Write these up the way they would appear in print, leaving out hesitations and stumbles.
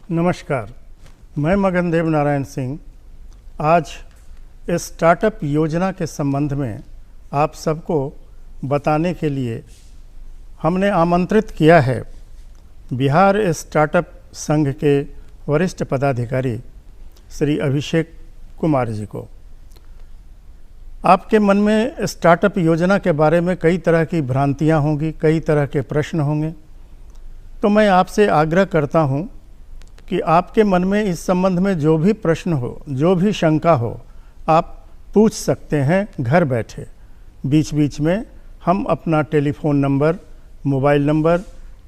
नमस्कार, मैं मगन देव नारायण सिंह आज इस स्टार्टअप योजना के संबंध में आप सबको बताने के लिए हमने आमंत्रित किया है बिहार स्टार्टअप संघ के वरिष्ठ पदाधिकारी श्री अभिषेक कुमार जी को। आपके मन में स्टार्टअप योजना के बारे में कई तरह की भ्रांतियां होंगी, कई तरह के प्रश्न होंगे, तो मैं आपसे आग्रह करता हूं कि आपके मन में इस संबंध में जो भी प्रश्न हो, जो भी शंका हो, आप पूछ सकते हैं घर बैठे। बीच बीच में हम अपना टेलीफोन नंबर, मोबाइल नंबर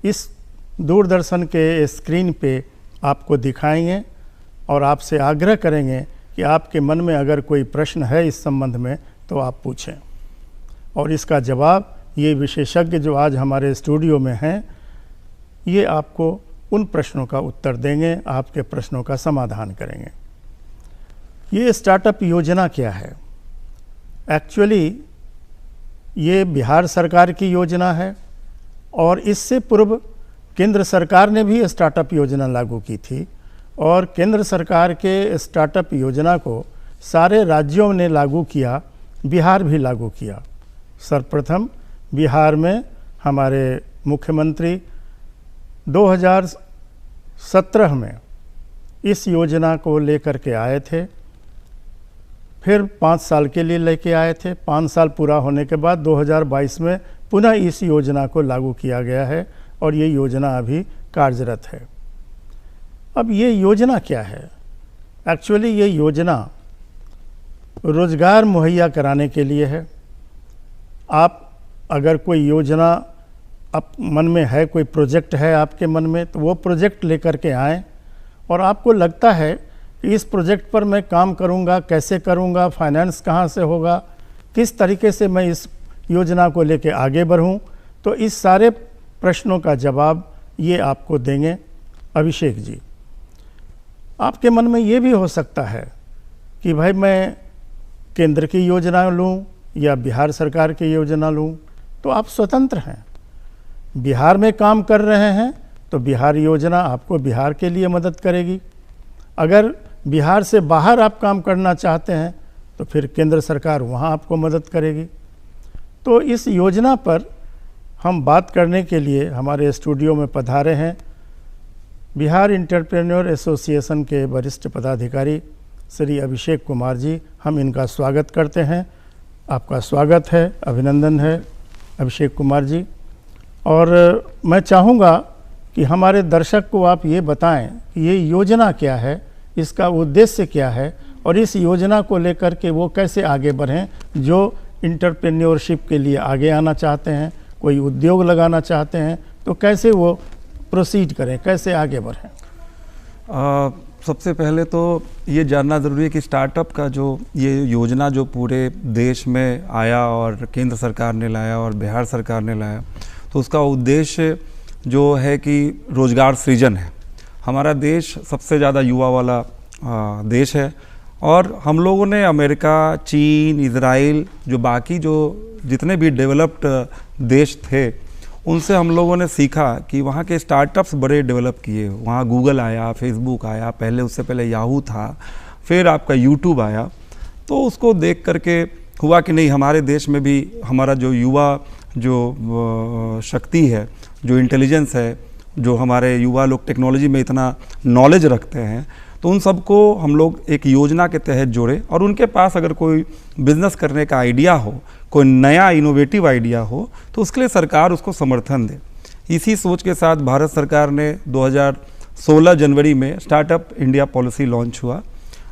इस दूरदर्शन के स्क्रीन पे आपको दिखाएंगे और आपसे आग्रह करेंगे कि आपके मन में अगर कोई प्रश्न है इस संबंध में तो आप पूछें, और इसका जवाब ये विशेषज्ञ जो आज हमारे स्टूडियो में हैं ये आपको उन प्रश्नों का उत्तर देंगे, आपके प्रश्नों का समाधान करेंगे। ये स्टार्टअप योजना क्या है? एक्चुअली ये बिहार सरकार की योजना है और इससे पूर्व केंद्र सरकार ने भी स्टार्टअप योजना लागू की थी और केंद्र सरकार के स्टार्टअप योजना को सारे राज्यों ने लागू किया, बिहार भी लागू किया। सर्वप्रथम बिहार में हमारे मुख्यमंत्री 2017 में इस योजना को लेकर के आए थे, फिर 5 साल के लिए लेके आए थे। 5 साल पूरा होने के बाद 2022 में पुनः इस योजना को लागू किया गया है और ये योजना अभी कार्यरत है। अब ये योजना क्या है? एक्चुअली ये योजना रोज़गार मुहैया कराने के लिए है। आप अगर कोई योजना आप मन में है, कोई प्रोजेक्ट है आपके मन में, तो वो प्रोजेक्ट लेकर के आएँ और आपको लगता है कि इस प्रोजेक्ट पर मैं काम करूँगा, कैसे करूँगा, फाइनेंस कहाँ से होगा, किस तरीके से मैं इस योजना को लेके आगे बढ़ूँ, तो इस सारे प्रश्नों का जवाब ये आपको देंगे अभिषेक जी। आपके मन में ये भी हो सकता है कि भाई मैं केंद्र की योजना लूँ या बिहार सरकार की योजना लूँ, तो आप स्वतंत्र हैं। बिहार में काम कर रहे हैं तो बिहार योजना आपको बिहार के लिए मदद करेगी। अगर बिहार से बाहर आप काम करना चाहते हैं तो फिर केंद्र सरकार वहाँ आपको मदद करेगी। तो इस योजना पर हम बात करने के लिए हमारे स्टूडियो में पधारे हैं बिहार एंटरप्रेन्योर एसोसिएशन के वरिष्ठ पदाधिकारी श्री अभिषेक कुमार जी। हम इनका स्वागत करते हैं। आपका स्वागत है, अभिनंदन है अभिषेक कुमार जी। और मैं चाहूँगा कि हमारे दर्शक को आप ये बताएं कि ये योजना क्या है, इसका उद्देश्य क्या है और इस योजना को लेकर के वो कैसे आगे बढ़ें जो एंटरप्रेन्योरशिप के लिए आगे आना चाहते हैं, कोई उद्योग लगाना चाहते हैं, तो कैसे वो प्रोसीड करें, कैसे आगे बढ़ें। सबसे पहले तो ये जानना ज़रूरी है कि स्टार्टअप का जो ये योजना जो पूरे देश में आया और केंद्र सरकार ने लाया और बिहार सरकार ने लाया, तो उसका उद्देश्य जो है कि रोज़गार सृजन है। हमारा देश सबसे ज़्यादा युवा वाला देश है और हम लोगों ने अमेरिका, चीन, इज़राइल, जो बाकी जो जितने भी डेवलप्ड देश थे उनसे हम लोगों ने सीखा कि वहाँ के स्टार्टअप्स बड़े डेवलप किए। वहाँ गूगल आया, फेसबुक आया, पहले उससे पहले याहू था, फिर आपका यूट्यूब आया। तो उसको देख करके हुआ कि नहीं, हमारे देश में भी हमारा जो युवा जो शक्ति है, जो इंटेलिजेंस है, जो हमारे युवा लोग टेक्नोलॉजी में इतना नॉलेज रखते हैं, तो उन सबको हम लोग एक योजना के तहत जोड़े और उनके पास अगर कोई बिज़नेस करने का आइडिया हो, कोई नया इनोवेटिव आइडिया हो, तो उसके लिए सरकार उसको समर्थन दे। इसी सोच के साथ भारत सरकार ने 2016 जनवरी में स्टार्टअप इंडिया पॉलिसी लॉन्च हुआ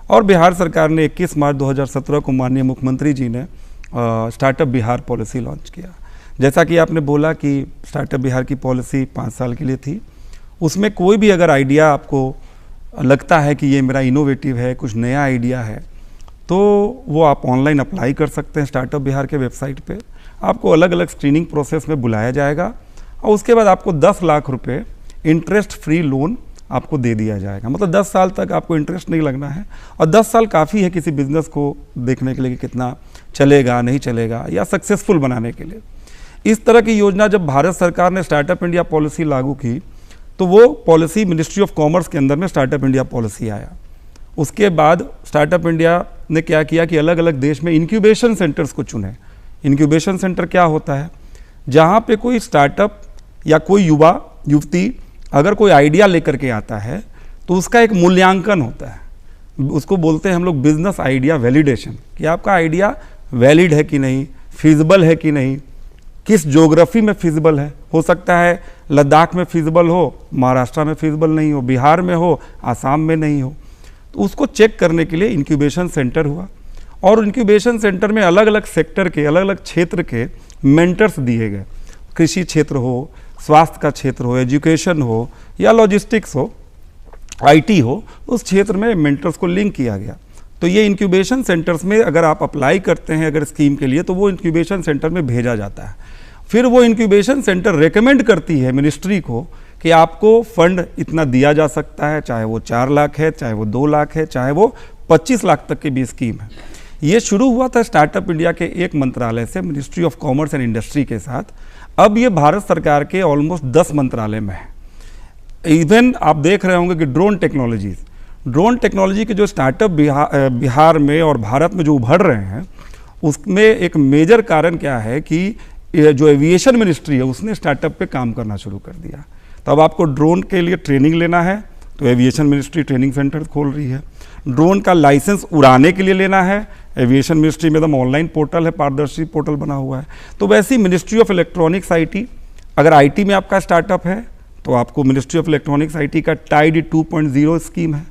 और बिहार सरकार ने 21 मार्च 2017 को माननीय मुख्यमंत्री जी ने स्टार्टअप बिहार पॉलिसी लॉन्च किया। जैसा कि आपने बोला कि स्टार्टअप बिहार की पॉलिसी 5 साल के लिए थी। उसमें कोई भी अगर आइडिया आपको लगता है कि ये मेरा इनोवेटिव है, कुछ नया आइडिया है, तो वो आप ऑनलाइन अप्लाई कर सकते हैं। स्टार्टअप बिहार के वेबसाइट पे आपको अलग अलग स्क्रीनिंग प्रोसेस में बुलाया जाएगा और उसके बाद आपको 10 लाख रुपए इंटरेस्ट फ्री लोन आपको दे दिया जाएगा। मतलब 10 साल तक आपको इंटरेस्ट नहीं लगना है और 10 साल काफ़ी है किसी बिजनेस को देखने के लिए कि कितना चलेगा, नहीं चलेगा या सक्सेसफुल बनाने के लिए। इस तरह की योजना जब भारत सरकार ने स्टार्टअप इंडिया पॉलिसी लागू की तो वो पॉलिसी मिनिस्ट्री ऑफ कॉमर्स के अंदर में स्टार्टअप इंडिया पॉलिसी आया। उसके बाद स्टार्टअप इंडिया ने क्या किया कि अलग अलग देश में इंक्यूबेशन सेंटर्स को चुने। इंक्यूबेशन सेंटर क्या होता है? जहाँ पे कोई स्टार्टअप या कोई युवा युवती अगर कोई आइडिया लेकर के आता है तो उसका एक मूल्यांकन होता है, उसको बोलते हैं हम लोग बिजनेस आइडिया वैलिडेशन, कि आपका आइडिया वैलिड है कि नहीं, फिजिबल है कि नहीं, किस ज्योग्राफी में फिजिबल है। हो सकता है लद्दाख में फिजिबल हो, महाराष्ट्र में फिजिबल नहीं हो, बिहार में हो, आसाम में नहीं हो। तो उसको चेक करने के लिए इंक्यूबेशन सेंटर हुआ, और इंक्यूबेशन सेंटर में अलग अलग सेक्टर के, अलग अलग क्षेत्र के मेंटर्स दिए गए। कृषि क्षेत्र हो, स्वास्थ्य का क्षेत्र हो, एजुकेशन हो, या लॉजिस्टिक्स हो, आईटी हो, उस क्षेत्र में मेंटर्स को लिंक किया गया। तो ये इंक्यूबेशन सेंटर्स में अगर आप अप्लाई करते हैं अगर स्कीम के लिए, तो वो इंक्यूबेशन सेंटर में भेजा जाता है। फिर वो इंक्यूबेशन सेंटर रेकमेंड करती है मिनिस्ट्री को कि आपको फंड इतना दिया जा सकता है, चाहे वो 4 लाख है, चाहे वो 2 लाख है, चाहे वो 25 लाख तक की भी स्कीम है। ये शुरू हुआ था स्टार्टअप इंडिया के एक मंत्रालय से, ministry of commerce and industry के साथ। अब ये भारत सरकार के ऑलमोस्ट 10 मंत्रालय में है। इवन आप देख रहे होंगे कि ड्रोन टेक्नोलॉजी के जो स्टार्टअप बिहार में और भारत में जो उभर रहे हैं, उसमें एक मेजर कारण क्या है कि जो एविएशन मिनिस्ट्री है उसने स्टार्टअप पे काम करना शुरू कर दिया। तो अब आपको ड्रोन के लिए ट्रेनिंग लेना है तो एविएशन मिनिस्ट्री ट्रेनिंग सेंटर खोल रही है। ड्रोन का लाइसेंस उड़ाने के लिए लेना है, एविएशन मिनिस्ट्री में एकदम ऑनलाइन पोर्टल है, पारदर्शी पोर्टल बना हुआ है। तो वैसे ही मिनिस्ट्री ऑफ इलेक्ट्रॉनिक्स आईटी, अगर आईटी में आपका स्टार्टअप है तो आपको मिनिस्ट्री ऑफ इलेक्ट्रॉनिक्स आईटी का टाइड 2.0 स्कीम है।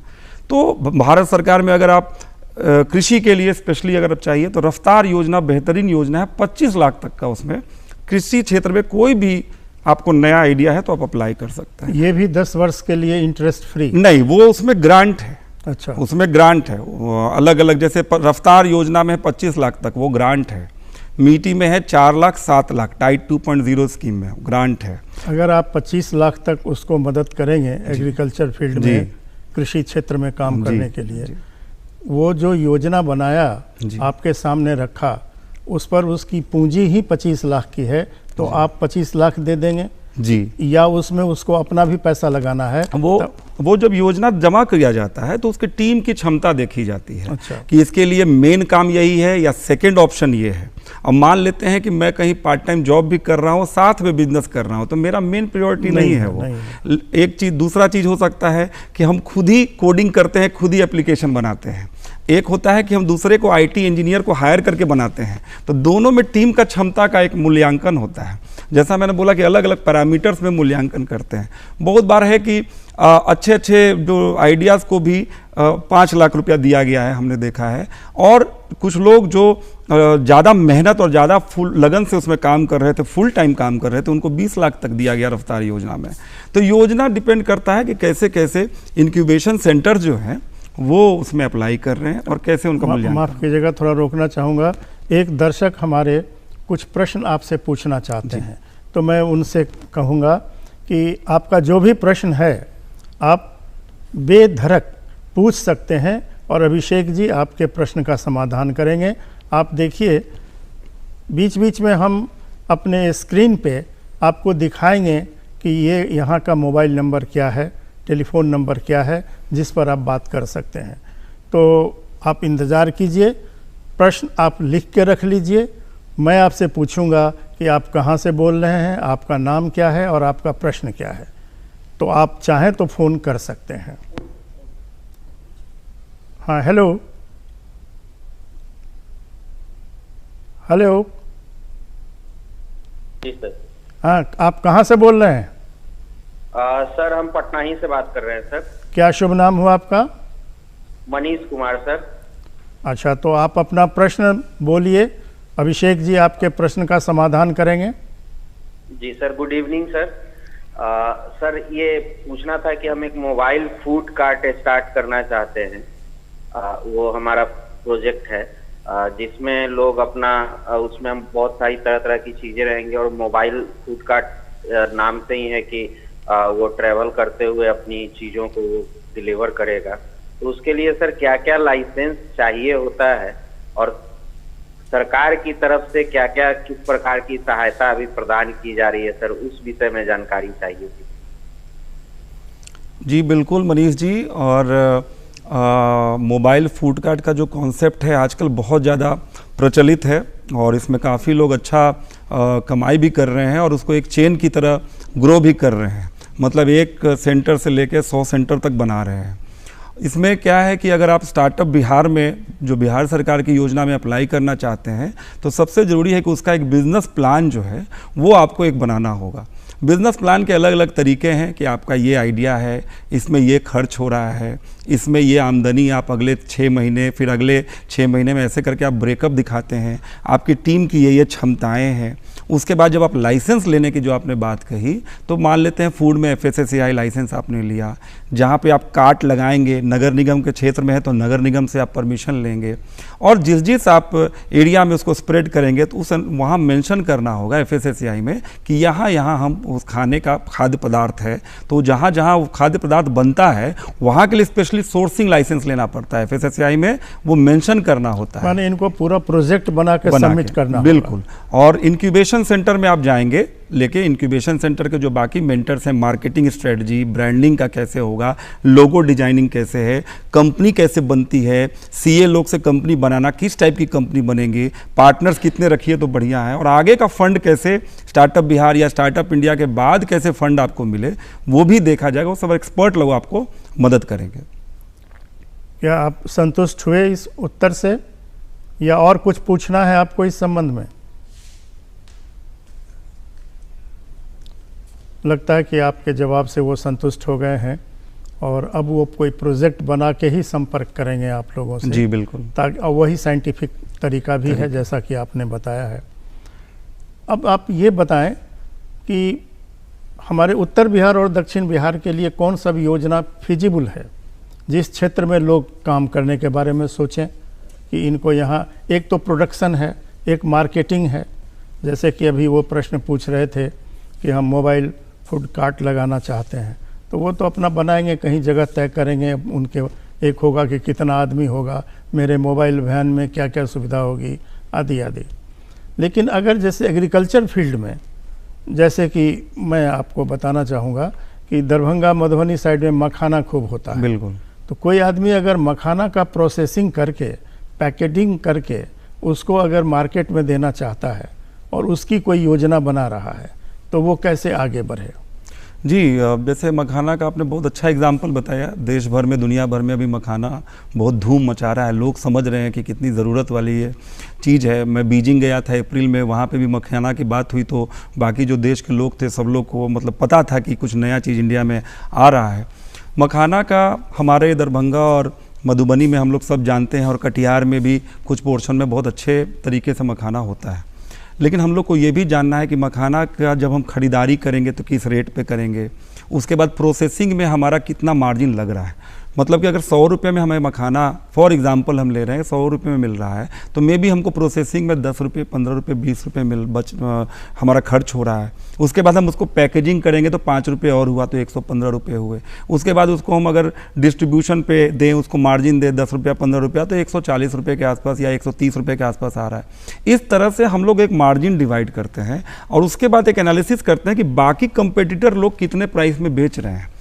तो भारत सरकार में अगर आप कृषि के लिए स्पेशली अगर आप चाहिए तो रफ्तार योजना बेहतरीन योजना है, 25 लाख तक का उसमें कृषि क्षेत्र में कोई भी आपको नया आइडिया है तो आप अप्लाई कर सकते हैं। ये भी 10 वर्ष के लिए इंटरेस्ट फ्री? नहीं, वो उसमें ग्रांट है। अच्छा, उसमें ग्रांट है अलग अलग, जैसे रफ्तार योजना में 25 लाख तक वो ग्रांट है, मीटी में है 4 लाख 7 लाख, टाइड 2.0 स्कीम में ग्रांट है। अगर आप 25 लाख तक उसको मदद करेंगे एग्रीकल्चर फील्ड में, कृषि क्षेत्र में काम करने के लिए, वो जो योजना बनाया आपके सामने रखा, उस पर उसकी पूंजी ही 25 लाख की है, तो आप 25 लाख दे देंगे जी, या उसमें उसको अपना भी पैसा लगाना है? वो जब योजना जमा किया जाता है तो उसकी टीम की क्षमता देखी जाती है। अच्छा। कि इसके लिए मेन काम यही है या सेकंड ऑप्शन ये है। अब मान लेते हैं कि मैं कहीं पार्ट टाइम जॉब भी कर रहा हूँ, साथ में बिजनेस कर रहा हूँ, तो मेरा मेन प्रायोरिटी नहीं है वो। एक चीज़, दूसरा चीज़ हो सकता है कि हम खुद ही कोडिंग करते हैं, खुद ही एप्लीकेशन बनाते हैं। एक होता है कि हम दूसरे को आईटी इंजीनियर को हायर करके बनाते हैं। तो दोनों में टीम का क्षमता का एक मूल्यांकन होता है। जैसा मैंने बोला कि अलग अलग पैरामीटर्स में मूल्यांकन करते हैं। बहुत बार है कि अच्छे अच्छे जो आइडियाज़ को भी 5 लाख रुपया दिया गया है, हमने देखा है। और कुछ लोग जो ज़्यादा मेहनत और ज़्यादा फुल लगन से उसमें काम कर रहे थे, फुल टाइम काम कर रहे थे, उनको 20 लाख तक दिया गया रफ्तार योजना में। तो योजना डिपेंड करता है कि कैसे कैसे इंक्यूबेशन सेंटर जो हैं वो उसमें अप्लाई कर रहे हैं और कैसे उनका मूल्यांकन। माफ़ कीजिएगा, थोड़ा रोकना चाहूँगा। एक दर्शक हमारे कुछ प्रश्न आपसे पूछना चाहते हैं, तो मैं उनसे कहूँगा कि आपका जो भी प्रश्न है आप बेधड़क पूछ सकते हैं और अभिषेक जी आपके प्रश्न का समाधान करेंगे। आप देखिए, बीच बीच में हम अपने स्क्रीन पे आपको दिखाएंगे कि ये यहाँ का मोबाइल नंबर क्या है, टेलीफोन नंबर क्या है, जिस पर आप बात कर सकते हैं। तो आप इंतज़ार कीजिए, प्रश्न आप लिख के रख लीजिए। मैं आपसे पूछूंगा कि आप कहाँ से बोल रहे हैं, आपका नाम क्या है और आपका प्रश्न क्या है। तो आप चाहें तो फ़ोन कर सकते हैं। हाँ, हेलो हेलो। जी सर। हाँ, आप कहाँ से बोल रहे हैं? सर हम पटना ही से बात कर रहे हैं सर। क्या शुभ नाम हुआ आपका? मनीष कुमार सर। अच्छा, तो आप अपना प्रश्न बोलिए, अभिषेक जी आपके प्रश्न का समाधान करेंगे। जी sir, good evening sir. Sir ये पूछना था कि हम एक मोबाइल फूड कार्ट स्टार्ट करना चाहते हैं। वो हमारा प्रोजेक्ट है जिसमें लोग अपना उसमें हम बहुत सारी तरह तरह की चीज़ें रहेंगे और मोबाइल फूड कार्ट नाम से ही है कि वो ट्रैवल करते हुए अपनी चीज़ों को डिलीवर करेगा। तो उसके लिए सर क्या क्या लाइसेंस चाहिए होता है और सरकार की तरफ से क्या क्या किस प्रकार की सहायता अभी प्रदान की जा रही है सर, उस विषय में जानकारी चाहिए थी। जी बिल्कुल मनीष जी। और मोबाइल फूड कार्ट का जो कॉन्सेप्ट है आजकल बहुत ज़्यादा प्रचलित है और इसमें काफ़ी लोग अच्छा कमाई भी कर रहे हैं और उसको एक चेन की तरह ग्रो भी कर रहे हैं। मतलब एक सेंटर से लेकर 100 सेंटर तक बना रहे हैं। इसमें क्या है कि अगर आप स्टार्टअप बिहार में जो बिहार सरकार की योजना में अप्लाई करना चाहते हैं तो सबसे ज़रूरी है कि उसका एक बिज़नेस प्लान जो है वो आपको एक बनाना होगा। बिज़नेस प्लान के अलग अलग तरीके हैं कि आपका ये आइडिया है, इसमें ये खर्च हो रहा है, इसमें ये आमदनी आप अगले 6 महीने, फिर अगले 6 महीने में ऐसे करके आप ब्रेकअप दिखाते हैं, आपकी टीम की ये क्षमताएं हैं। उसके बाद जब आप लाइसेंस लेने की जो आपने बात कही, तो मान लेते हैं फूड में FSSAI लाइसेंस आपने लिया, जहाँ पे आप कार्ट लगाएंगे, नगर निगम के क्षेत्र में है तो नगर निगम से आप परमिशन लेंगे और जिस जिस आप एरिया में उसको स्प्रेड करेंगे तो उस वहाँ मेंशन करना होगा FSSAI में कि यहाँ यहाँ हम उस खाने का खाद्य पदार्थ है, तो जहाँ जहाँ वो खाद्य पदार्थ बनता है वहाँ के लिए स्पेशली सोर्सिंग लाइसेंस लेना पड़ता है। FSSAI में वो मेंशन करना होता है, माने इनको पूरा प्रोजेक्ट बना के सबमिट करना। बिल्कुल। और इंक्यूबेशन सेंटर में आप जाएंगे, लेके इंक्यूबेशन सेंटर के जो बाकी मेंटर्स हैं, मार्केटिंग स्ट्रेटजी, ब्रांडिंग का कैसे होगा, लोगो डिजाइनिंग कैसे है, कंपनी कैसे बनती है, CA लोग से कंपनी बनाना, किस टाइप की कंपनी बनेगी, पार्टनर्स कितने रखिए तो बढ़िया है, और आगे का फंड कैसे स्टार्टअप बिहार या स्टार्टअप इंडिया के बाद कैसे फंड आपको मिले वो भी देखा जाएगा। वो सब एक्सपर्ट लोग आपको मदद करेंगे। क्या आप संतुष्ट हुए इस उत्तर से या और कुछ पूछना है आपको इस संबंध में? लगता है कि आपके जवाब से वो संतुष्ट हो गए हैं और अब वो कोई प्रोजेक्ट बना के ही संपर्क करेंगे आप लोगों से। जी बिल्कुल। ताकि वही साइंटिफिक तरीका भी है जैसा कि आपने बताया है। अब आप ये बताएं कि हमारे उत्तर बिहार और दक्षिण बिहार के लिए कौन सा भी योजना फिजिबल है, जिस क्षेत्र में लोग काम करने के बारे में सोचें कि इनको यहाँ एक तो प्रोडक्शन है, एक मार्केटिंग है। जैसे कि अभी वो प्रश्न पूछ रहे थे कि हम मोबाइल फूड कार्ट लगाना चाहते हैं, तो वो तो अपना बनाएंगे, कहीं जगह तय करेंगे उनके, एक होगा कि कितना आदमी होगा, मेरे मोबाइल वैन में क्या क्या सुविधा होगी, आदि आदि। लेकिन अगर जैसे एग्रीकल्चर फील्ड में, जैसे कि मैं आपको बताना चाहूँगा कि दरभंगा मधुबनी साइड में मखाना खूब होता है। बिल्कुल। तो कोई आदमी अगर मखाना का प्रोसेसिंग करके, पैकेजिंग करके उसको अगर मार्केट में देना चाहता है और उसकी कोई योजना बना रहा है, तो वो कैसे आगे बढ़े? जी, जैसे मखाना का आपने बहुत अच्छा एग्जाम्पल बताया। देश भर में, दुनिया भर में अभी मखाना बहुत धूम मचा रहा है। लोग समझ रहे हैं कि कितनी ज़रूरत वाली ये चीज़ है। मैं बीजिंग गया था अप्रैल में, वहाँ पे भी मखाना की बात हुई तो बाकी जो देश के लोग थे सब लोग को मतलब पता था कि कुछ नया चीज़ इंडिया में आ रहा है। मखाना का हमारे दरभंगा और मधुबनी में हम लोग सब जानते हैं और कटिहार में भी कुछ पोर्शन में बहुत अच्छे तरीके से मखाना होता है। लेकिन हम लोग को ये भी जानना है कि मखाना का जब हम खरीदारी करेंगे तो किस रेट पे करेंगे, उसके बाद प्रोसेसिंग में हमारा कितना मार्जिन लग रहा है। मतलब कि अगर 100 रुपये में हमें मखाना, फॉर एग्जांपल हम ले रहे हैं, 100 रुपये में मिल रहा है, तो मे भी हमको प्रोसेसिंग में 10 रुपये, 15 रुपये, 20 रुपये हमारा खर्च हो रहा है। उसके बाद हम उसको पैकेजिंग करेंगे तो 5 रुपये और हुआ तो 115 रुपये हुए। उसके बाद उसको हम अगर डिस्ट्रीब्यूशन पे दें, उसको मार्जिन दें 10 रुपया, 15 रुपया, तो 140 रुपये के आसपास या 130 रुपये के आसपास आ रहा है। इस तरह से हम लोग एक मार्जिन डिवाइड करते हैं और उसके बाद एक एनालिसिस करते हैं कि बाकी कंपेटिटर लोग कितने प्राइस में बेच रहे हैं।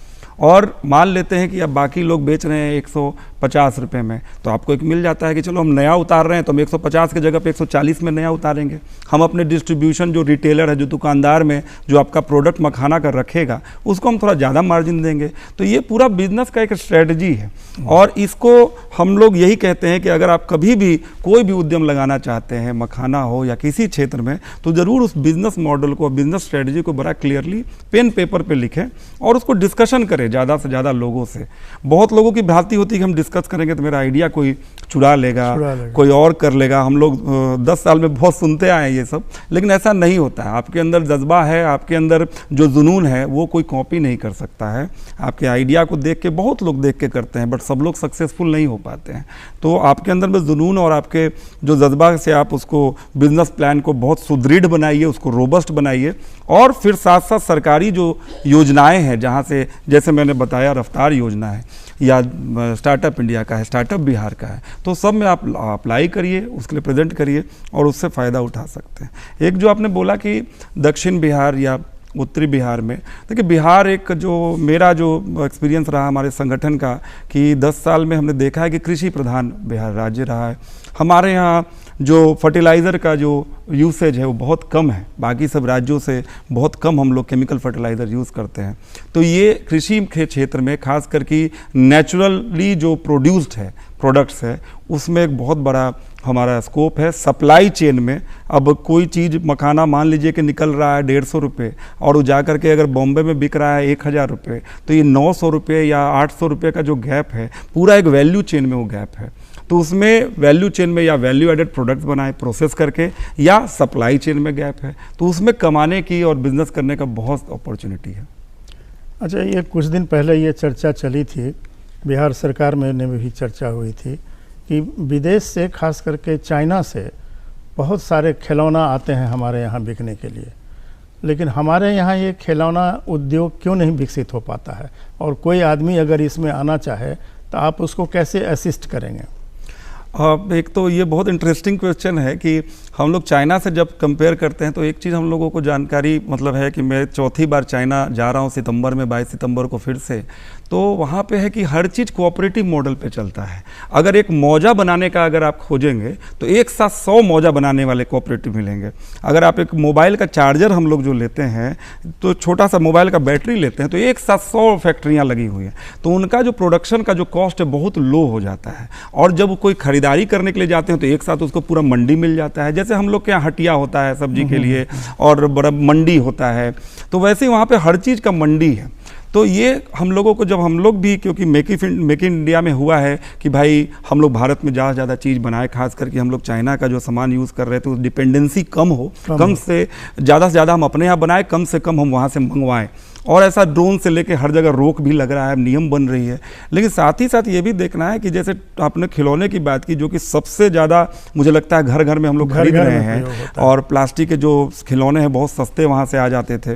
और मान लेते हैं कि अब बाकी लोग बेच रहे हैं 150 रुपये में, तो आपको एक मिल जाता है कि चलो हम नया उतार रहे हैं तो हम 150 की जगह पे 140 में नया उतारेंगे। हम अपने डिस्ट्रीब्यूशन, जो रिटेलर है, जो दुकानदार में जो आपका प्रोडक्ट मखाना कर रखेगा, उसको हम थोड़ा ज़्यादा मार्जिन देंगे। तो ये पूरा बिजनेस का एक स्ट्रेटजी है और इसको हम लोग यही कहते हैं कि अगर आप कभी भी कोई भी उद्यम लगाना चाहते हैं, मखाना हो या किसी क्षेत्र में, तो ज़रूर उस बिजनेस मॉडल को, बिजनेस स्ट्रेटजी को बड़ा क्लियरली पेन पेपर पर लिखें और उसको डिस्कशन करें ज़्यादा से ज़्यादा लोगों से। बहुत लोगों की भ्रांति होती है कि हम डिस्कस करेंगे तो मेरा आइडिया कोई चुरा लेगा, कोई और कर लेगा। हम लोग 10 साल में बहुत सुनते आए हैं ये सब, लेकिन ऐसा नहीं होता है। आपके अंदर जज्बा है, आपके अंदर जो जुनून है, वो कोई कॉपी नहीं कर सकता है। आपके आइडिया को देख के बहुत लोग देख के करते हैं, बट सब लोग सक्सेसफुल नहीं हो पाते हैं। तो आपके अंदर में जुनून और आपके जो जज्बा से आप उसको बिजनेस प्लान को बहुत सुदृढ़ बनाइए, उसको रोबस्ट बनाइए और फिर साथ साथ सरकारी जो योजनाएं हैं, जहाँ से जैसे मैंने बताया रफ्तार योजना है या स्टार्टअप इंडिया का है, स्टार्टअप बिहार का है, तो सब में आप अप्लाई करिए, उसके लिए प्रेजेंट करिए और उससे फ़ायदा उठा सकते हैं। एक जो आपने बोला कि दक्षिण बिहार या उत्तरी बिहार में। देखिए बिहार एक जो मेरा जो एक्सपीरियंस रहा हमारे संगठन का कि 10 साल में हमने देखा है कि कृषि प्रधान बिहार राज्य रहा है। हमारे यहाँ जो फर्टिलाइज़र का जो यूसेज है वो बहुत कम है, बाकी सब राज्यों से बहुत कम हम लोग केमिकल फर्टिलाइज़र यूज़ करते हैं। तो ये कृषि के क्षेत्र में खास करके नेचुरली जो प्रोड्यूस्ड है प्रोडक्ट्स है उसमें एक बहुत बड़ा हमारा स्कोप है। सप्लाई चेन में अब कोई चीज़ मखाना मान लीजिए कि निकल रहा है 150 रुपये और वो जा करके अगर बॉम्बे में बिक रहा है 1000 रुपये, तो ये 900 रुपये या 800 रुपये का जो गैप है पूरा एक वैल्यू चेन में वो गैप है। तो उसमें वैल्यू चेन में या वैल्यू एडेड प्रोडक्ट्स बनाए प्रोसेस करके या सप्लाई चेन में गैप है, तो उसमें कमाने की और बिजनेस करने का बहुत अपॉर्चुनिटी है। अच्छा, ये कुछ दिन पहले ये चर्चा चली थी, बिहार सरकार में भी चर्चा हुई थी कि विदेश से खास करके चाइना से बहुत सारे खिलौना आते हैं हमारे यहाँ बिकने के लिए, लेकिन हमारे यहाँ ये खिलौना उद्योग क्यों नहीं विकसित हो पाता है? और कोई आदमी अगर इसमें आना चाहे तो आप उसको कैसे असिस्ट करेंगे? एक तो ये बहुत इंटरेस्टिंग क्वेश्चन है कि हम लोग चाइना से जब कंपेयर करते हैं तो एक चीज़ हम लोगों को जानकारी मतलब है कि मैं चौथी बार चाइना जा रहा हूँ सितंबर में, 22 सितंबर को फिर से। तो वहाँ पे है कि हर चीज़ कोऑपरेटिव मॉडल पे चलता है। अगर एक मौजा बनाने का अगर आप खोजेंगे तो एक साथ 100 मौजा बनाने वाले कोऑपरेटिव मिलेंगे। अगर आप एक मोबाइल का चार्जर हम लोग जो लेते हैं तो छोटा सा मोबाइल का बैटरी लेते हैं तो एक साथ 100 फैक्ट्रियाँ लगी हुई हैं, तो उनका जो प्रोडक्शन का जो कॉस्ट है बहुत लो हो जाता है। और जब कोई खरीदारी करने के लिए जाते हैं तो एक साथ उसको पूरा मंडी मिल जाता है। जैसे हम लोग के यहाँ हटिया होता है सब्जी के लिए और बड़ा मंडी होता है, तो वैसे ही वहाँ पे हर चीज़ का मंडी है। तो ये हम लोगों को जब हम लोग भी क्योंकि मेक इन इंडिया में हुआ है कि भाई हम लोग भारत में ज़्यादा चीज़ बनाए, खास करके हम लोग चाइना का जो सामान यूज़ कर रहे थे उस डिपेंडेंसी कम हो, कम से ज़्यादा हम अपने यहाँ बनाए, कम से कम हम वहाँ से मंगवाएं। और ऐसा ड्रोन से लेके हर जगह रोक भी लग रहा है, नियम बन रही है। लेकिन साथ ही साथ ये भी देखना है कि जैसे आपने खिलौने की बात की जो कि सबसे ज़्यादा मुझे लगता है घर घर में हम लोग खरीद रहे हैं, और प्लास्टिक के जो खिलौने हैं बहुत सस्ते वहाँ से आ जाते थे।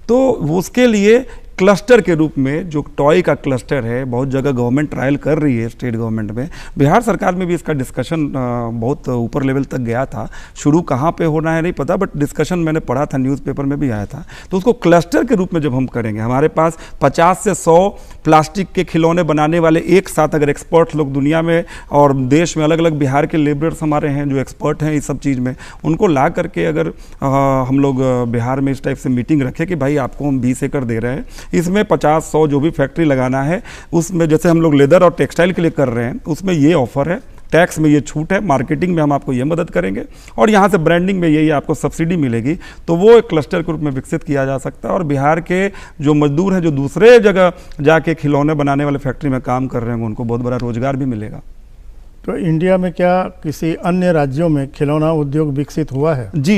तो उसके लिए क्लस्टर के रूप में जो टॉय का क्लस्टर है बहुत जगह गवर्नमेंट ट्रायल कर रही है, स्टेट गवर्नमेंट में, बिहार सरकार में भी इसका डिस्कशन बहुत ऊपर लेवल तक गया था। शुरू कहाँ पे होना है नहीं पता, बट डिस्कशन मैंने पढ़ा था, न्यूज़पेपर में भी आया था। तो उसको क्लस्टर के रूप में जब हम करेंगे, हमारे पास 50 से 100 प्लास्टिक के खिलौने बनाने वाले एक साथ अगर एक्सपर्ट लोग दुनिया में और देश में अलग अलग बिहार के लेबरर्स हमारे हैं जो एक्सपर्ट हैं इस सब चीज़ में, उनको ला करके अगर हम लोग बिहार में इस टाइप से मीटिंग रखें कि भाई आपको हम 20 एकड़ दे रहे हैं, इसमें 50-100 जो भी फैक्ट्री लगाना है उसमें जैसे हम लोग लेदर और टेक्सटाइल के लिए कर रहे हैं उसमें ये ऑफर है, टैक्स में ये छूट है, मार्केटिंग में हम आपको ये मदद करेंगे और यहाँ से ब्रांडिंग में ये आपको सब्सिडी मिलेगी। तो वो एक क्लस्टर के रूप में विकसित किया जा सकता है और बिहार के जो मजदूर हैं जो दूसरे जगह जाके खिलौने बनाने वाले फैक्ट्री में काम कर रहे हैं उनको बहुत बड़ा रोजगार भी मिलेगा। तो इंडिया में क्या किसी अन्य राज्यों में खिलौना उद्योग विकसित हुआ है? जी,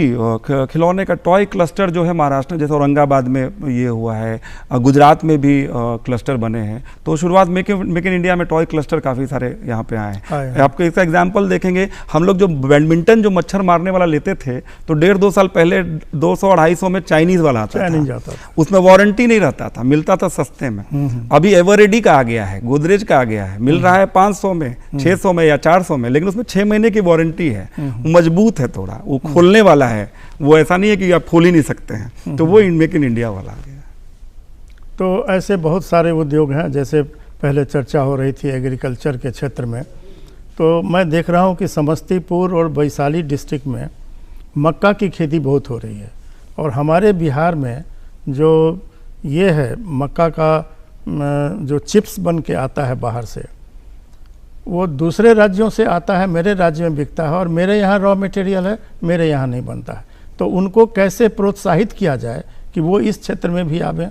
खिलौने का टॉय क्लस्टर जो है महाराष्ट्र जैसे औरंगाबाद में ये हुआ है, गुजरात में भी क्लस्टर बने हैं। तो शुरुआत मेक इन इंडिया में टॉय क्लस्टर काफ़ी सारे यहाँ पे आए हैं। आपको इसका एग्जांपल देखेंगे, हम लोग जो बैडमिंटन जो मच्छर मारने वाला लेते थे तो 1.5-2 साल पहले 200-250 में चाइनीज़ वाला आता था, उसमें वारंटी नहीं रहता था, मिलता था सस्ते में। अभी एवरेडी का आ गया है, गोदरेज का आ गया है, मिल रहा है 500 में, 600 में या 400 में, लेकिन उसमें 6 महीने की वारंटी है, मजबूत है थोड़ा, वो खोलने वाला है, वो ऐसा नहीं है कि आप खोल ही नहीं सकते हैं। तो वो मेक इन इंडिया वाला आ गया। तो ऐसे बहुत सारे उद्योग हैं, जैसे पहले चर्चा हो रही थी एग्रीकल्चर के क्षेत्र में, तो मैं देख रहा हूँ कि समस्तीपुर और वैशाली डिस्ट्रिक्ट में मक्का की खेती बहुत हो रही है। और हमारे बिहार में जो ये है मक्का का जो चिप्स बन के आता है बाहर से, वो दूसरे राज्यों से आता है, मेरे राज्य में बिकता है और मेरे यहाँ रॉ मटेरियल है, मेरे यहाँ नहीं बनता है। तो उनको कैसे प्रोत्साहित किया जाए कि वो इस क्षेत्र में भी आवे?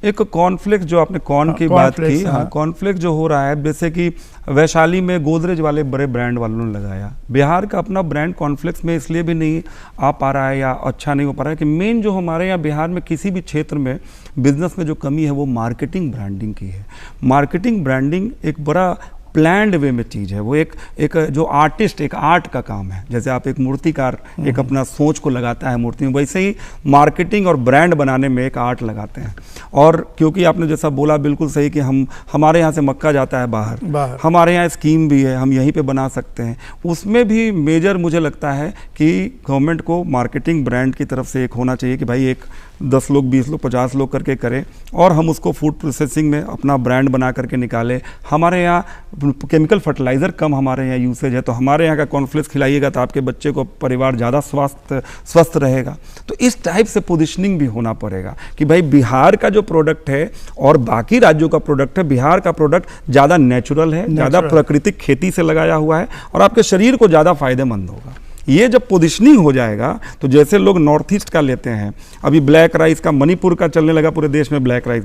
एक कॉर्नफ्लेक्स जो आपने कॉर्न की बात की, हाँ, कॉर्नफ्लेक्स जो हो रहा है जैसे कि वैशाली में गोदरेज वाले बड़े ब्रांड वालों ने लगाया। बिहार का अपना ब्रांड कॉर्नफ्लेक्स में इसलिए भी नहीं आ पा रहा है या अच्छा नहीं हो पा रहा है कि मेन जो हमारे यहाँ बिहार में किसी भी क्षेत्र में बिजनेस में जो कमी है वो मार्केटिंग ब्रांडिंग की है। मार्केटिंग ब्रांडिंग एक बड़ा प्लान्ड वे में चीज़ है, वो एक जो आर्टिस्ट, एक आर्ट का काम है। जैसे आप एक मूर्तिकार एक अपना सोच को लगाता है मूर्ति में, वैसे ही मार्केटिंग और ब्रांड बनाने में एक आर्ट लगाते हैं। और क्योंकि आपने जैसा बोला बिल्कुल सही कि हमारे यहाँ से मक्का जाता है बाहर, हमारे यहाँ स्कीम भी है, हम यहीं पे बना सकते हैं। उसमें भी मेजर मुझे लगता है कि गवर्नमेंट को मार्केटिंग ब्रांड की तरफ से एक होना चाहिए कि भाई एक 10 लोग 20 लोग 50 लोग करके करें और हम उसको फूड प्रोसेसिंग में अपना ब्रांड बना करके निकालें। हमारे यहाँ केमिकल फर्टिलाइज़र कम हमारे यहाँ यूसेज है, तो हमारे यहाँ का कॉर्नफ्लेक्स खिलाइएगा तो आपके बच्चे को परिवार ज़्यादा स्वस्थ रहेगा। तो इस टाइप से पोजीशनिंग भी होना पड़ेगा कि भाई बिहार का जो प्रोडक्ट है और बाकी राज्यों का प्रोडक्ट है, बिहार का प्रोडक्ट ज़्यादा नेचुरल है, ज़्यादा प्राकृतिक खेती से लगाया हुआ है और आपके शरीर को ज़्यादा फायदेमंद होगा। ये जब पोजीशनिंग हो जाएगा तो जैसे लोग नॉर्थ ईस्ट का लेते हैं, अभी ब्लैक राइस का मणिपुर का चलने लगा पूरे देश में, ब्लैक राइस,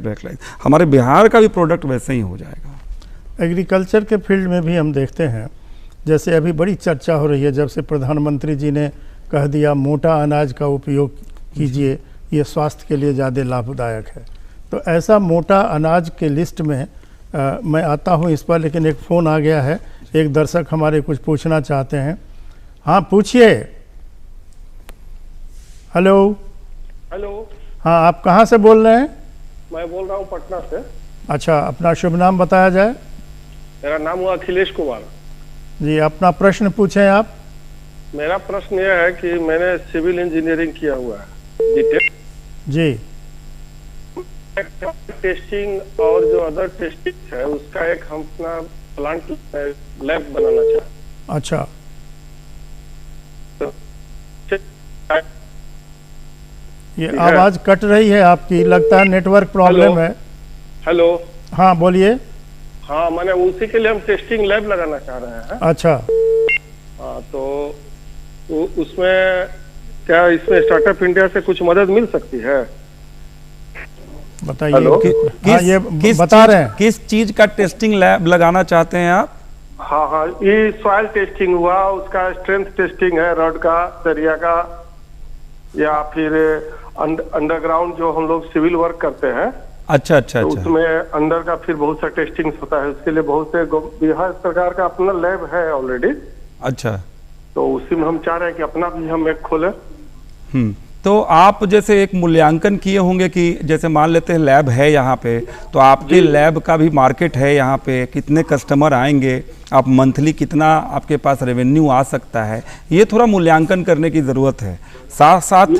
हमारे बिहार का भी प्रोडक्ट वैसे ही हो जाएगा। एग्रीकल्चर के फील्ड में भी हम देखते हैं, जैसे अभी बड़ी चर्चा हो रही है जब से प्रधानमंत्री जी ने कह दिया मोटा अनाज का उपयोग कीजिए, ये स्वास्थ्य के लिए ज़्यादा लाभदायक है। तो ऐसा मोटा अनाज के लिस्ट में मैं आता हूँ इस पर, लेकिन एक फ़ोन आ गया है, एक दर्शक हमारे कुछ पूछना चाहते हैं। हाँ पूछिए। हेलो। हेलो। हाँ, आप कहाँ से बोल रहे हैं? मैं बोल रहा हूँ पटना से। अच्छा, अपना शुभ नाम बताया जाए। मेरा नाम हुआ अखिलेश कुमार जी। अपना प्रश्न पूछें आप। मेरा प्रश्न यह है कि मैंने सिविल इंजीनियरिंग किया हुआ है, बीटेक जी। टेस्टिंग और जो अदर टेस्टिंग है उसका एक हम अपना प्लांट लैब बनाना चाहते। अच्छा, ये आवाज कट रही है आपकी, लगता है नेटवर्क प्रॉब्लम है। हेलो। हाँ बोलिए। हाँ, मैंने उसी के लिए हम टेस्टिंग लैब लगाना चाह रहे हैं। अच्छा। हाँ, तो उसमें क्या इसमें स्टार्टअप इंडिया से कुछ मदद मिल सकती है? बताइए। ये बता रहे हैं किस चीज का टेस्टिंग लैब लगाना चाहते हैं आप? हाँ हाँ, ये सॉइल टेस्टिंग हुआ, उसका स्ट्रेंथ टेस्टिंग है, रॉड का, सरिया का, या फिर अंडरग्राउंड जो हम लोग सिविल वर्क करते हैं। अच्छा अच्छा तो अच्छा। उसमें अंडर का फिर बहुत सा टेस्टिंग होता है, उसके लिए बहुत से बिहार सरकार का अपना लैब है ऑलरेडी। अच्छा, तो उसी में हम चाह रहे हैं कि अपना भी हम एक खोलें। तो आप जैसे एक मूल्यांकन किए होंगे कि जैसे मान लेते हैं लैब है यहाँ पे, तो आपके लैब का भी मार्केट है यहाँ पे, कितने कस्टमर आएंगे, आप मंथली कितना आपके पास रेवेन्यू आ सकता है, ये थोड़ा मूल्यांकन करने की ज़रूरत है। साथ साथ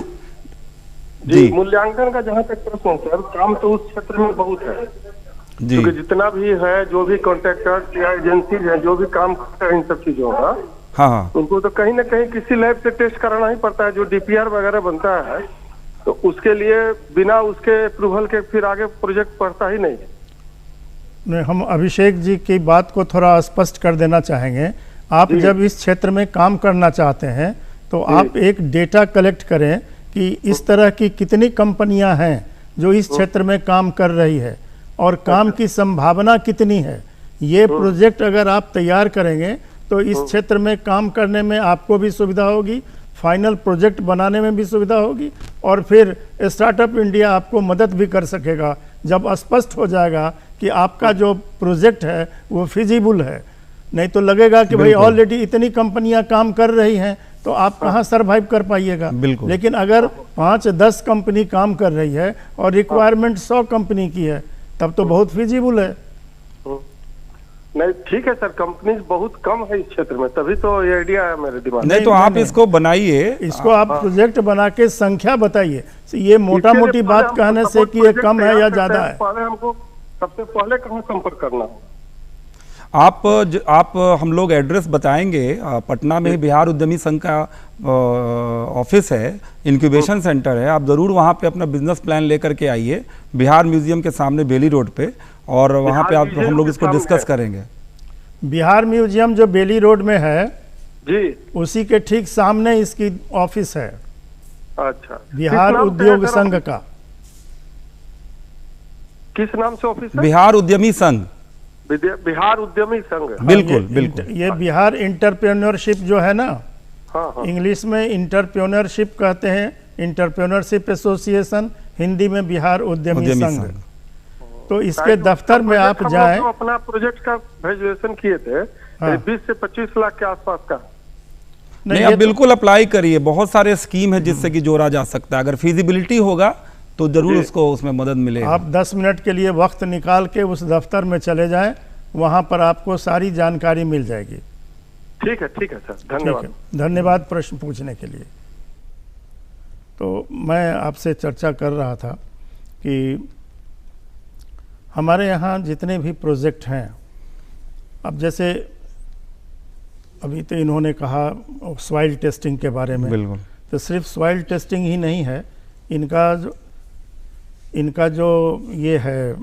जी, मूल्यांकन का जहाँ तक प्रश्न है सर, काम तो उस क्षेत्र में बहुत है जी, क्योंकि जितना भी है, जो भी कॉन्ट्रैक्टर या एजेंसी है जो भी काम करते हैं इन सब चीजों का, हाँ, उनको तो कहीं ना कहीं किसी लैब से टेस्ट कराना ही पड़ता है। जो डीपीआर वगैरह बनता है तो उसके लिए बिना उसके अप्रूवल के फिर आगे प्रोजेक्ट बढ़ता ही नहीं है। हम अभिषेक जी की बात को थोड़ा स्पष्ट कर देना चाहेंगे। आप जब इस क्षेत्र में काम करना चाहते हैं तो आप एक डेटा कलेक्ट करें कि इस तरह की कितनी कंपनियां हैं जो इस क्षेत्र में काम कर रही है और काम की संभावना कितनी है। ये प्रोजेक्ट अगर आप तैयार करेंगे तो इस क्षेत्र में काम करने में आपको भी सुविधा होगी, फाइनल प्रोजेक्ट बनाने में भी सुविधा होगी, और फिर स्टार्टअप इंडिया आपको मदद भी कर सकेगा जब स्पष्ट हो जाएगा कि आपका जो प्रोजेक्ट है वो फिजिबल है। नहीं तो लगेगा कि भाई ऑलरेडी इतनी कंपनियां काम कर रही हैं तो आप कहाँ सर्वाइव कर पाइएगा। लेकिन अगर 5-10 कंपनी काम कर रही है और रिक्वायरमेंट 100 कंपनी की है तब तो बहुत फिजिबल है। नहीं, ठीक है सर, कंपनीज बहुत कम है इस क्षेत्र में, तभी तो ये आइडिया है मेरे दिमाग में। नहीं तो आप इसको बनाइए, इसको आप प्रोजेक्ट बना के संख्या बताइए। ये मोटा मोटी बात कहने से कि ये कम है या ज्यादा है। पहले हमको सबसे पहले कहाँ संपर्क करना है? आप हम लोग एड्रेस बताएंगे। पटना में ही बिहार उद्यमी संघ का ऑफिस है, इंक्यूबेशन सेंटर है। आप ज़रूर वहाँ पे अपना बिजनेस प्लान लेकर के आइए, बिहार म्यूजियम के सामने बेली रोड पे, और वहाँ पे आप हम लोग इसको डिस्कस करेंगे। बिहार म्यूजियम जो बेली रोड में है जी, उसी के ठीक सामने इसकी ऑफिस है। अच्छा, बिहार उद्योग संघ का। किस नाम से ऑफिस है? बिहार उद्यमी संघ। बिहार उद्यमी संघ। बिल्कुल बिल्कुल। ये बिहार इंटरप्रेन्योरशिप जो है ना, हाँ, इंग्लिश में इंटरप्रेन्योरशिप कहते हैं, इंटरप्रेन्योरशिप एसोसिएशन, हिंदी में बिहार उद्यमी संघ। तो इसके दफ्तर में आप जाएं। तो अपना प्रोजेक्ट का ग्रेजुएशन किए थे, 20 से 25 लाख के आसपास का। नहीं, आप बिल्कुल अप्लाई करिए, बहुत सारे स्कीम है जिससे कि जोड़ा जा सकता है। अगर फिजिबिलिटी होगा तो जरूर उसको उसमें मदद मिलेगी। आप 10 मिनट के लिए वक्त निकाल के उस दफ्तर में चले जाएं, वहाँ पर आपको सारी जानकारी मिल जाएगी। ठीक है सर, धन्यवाद। धन्यवाद प्रश्न पूछने के लिए। तो मैं आपसे चर्चा कर रहा था कि हमारे यहाँ जितने भी प्रोजेक्ट हैं, अब जैसे अभी तो इन्होंने कहा सॉइल टेस्टिंग के बारे में, बिल्कुल, तो सिर्फ सॉइल टेस्टिंग ही नहीं है, इनका जो ये है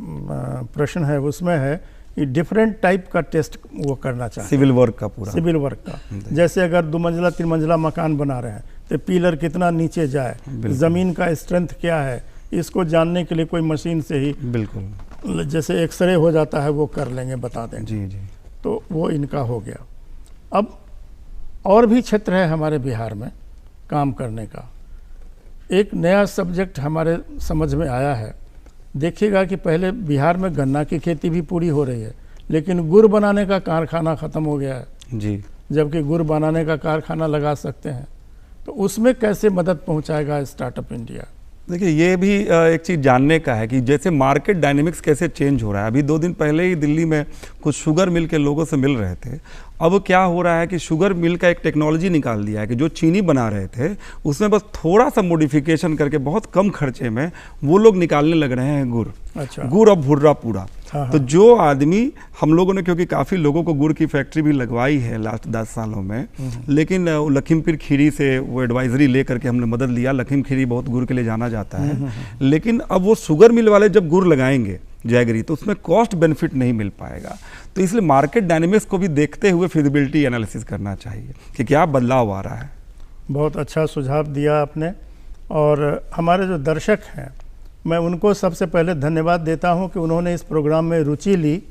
प्रश्न है उसमें है कि डिफरेंट टाइप का टेस्ट वो करना चाहिए, सिविल वर्क का पूरा, सिविल वर्क का। जैसे अगर 2 मंजिला 3 मंजिला मकान बना रहे हैं तो पिलर कितना नीचे जाए, ज़मीन का स्ट्रेंथ क्या है, इसको जानने के लिए कोई मशीन से ही बिल्कुल जैसे एक्सरे हो जाता है वो कर लेंगे, बता देंगे। जी। तो वो इनका हो गया। अब और भी क्षेत्र है हमारे बिहार में काम करने का। एक नया सब्जेक्ट हमारे समझ में आया है। देखिएगा कि पहले बिहार में गन्ना की खेती भी पूरी हो रही है, लेकिन गुड़ बनाने का कारखाना ख़त्म हो गया है जी, जबकि गुड़ बनाने का कारखाना लगा सकते हैं। तो उसमें कैसे मदद पहुंचाएगा स्टार्टअप इंडिया? देखिए, ये भी एक चीज़ जानने का है कि जैसे मार्केट डायनेमिक्स कैसे चेंज हो रहा है। अभी 2 दिन पहले ही दिल्ली में कुछ शुगर मिल के लोगों से मिल रहे थे। अब क्या हो रहा है कि शुगर मिल का एक टेक्नोलॉजी निकाल दिया है कि जो चीनी बना रहे थे उसमें बस थोड़ा सा मॉडिफिकेशन करके बहुत कम खर्चे में वो लोग निकालने लग रहे हैं गुड़। अच्छा। गुड़ और भुर्रा पूरा। हाँ। तो जो आदमी, हम लोगों ने क्योंकि काफ़ी लोगों को गुड़ की फैक्ट्री भी लगवाई है लास्ट 10 सालों में, लेकिन लखीमपुर खीरी से वो एडवाइजरी ले करके हमने मदद लिया। लखीम खीरी बहुत गुड़ के लिए जाना जाता है, लेकिन अब वो शुगर मिल वाले जब गुड़ लगाएंगे जैगरी, तो उसमें कॉस्ट बेनिफिट नहीं मिल पाएगा। तो इसलिए मार्केट डायनेमिक्स को भी देखते हुए फिजिबिलिटी एनालिसिस करना चाहिए कि क्या बदलाव आ रहा है। बहुत अच्छा सुझाव दिया आपने। और हमारे जो दर्शक हैं, मैं उनको सबसे पहले धन्यवाद देता हूं कि उन्होंने इस प्रोग्राम में रुचि ली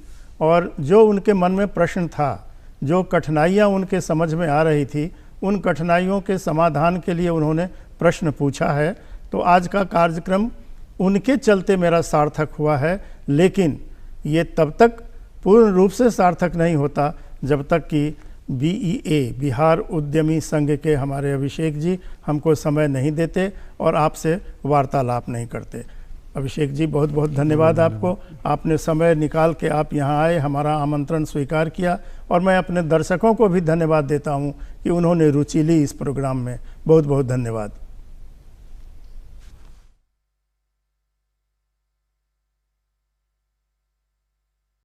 और जो उनके मन में प्रश्न था, जो कठिनाइयां उनके समझ में आ रही थी, उन कठिनाइयों के समाधान के लिए उन्होंने प्रश्न पूछा है। तो आज का कार्यक्रम उनके चलते मेरा सार्थक हुआ है, लेकिन ये तब तक पूर्ण रूप से सार्थक नहीं होता जब तक कि BEA बिहार उद्यमी संघ के हमारे अभिषेक जी हमको समय नहीं देते और आपसे वार्तालाप नहीं करते। अभिषेक जी, बहुत बहुत धन्यवाद आपको। आपने समय निकाल के आप यहाँ आए, हमारा आमंत्रण स्वीकार किया, और मैं अपने दर्शकों को भी धन्यवाद देता हूँ कि उन्होंने रुचि ली इस प्रोग्राम में। बहुत बहुत धन्यवाद।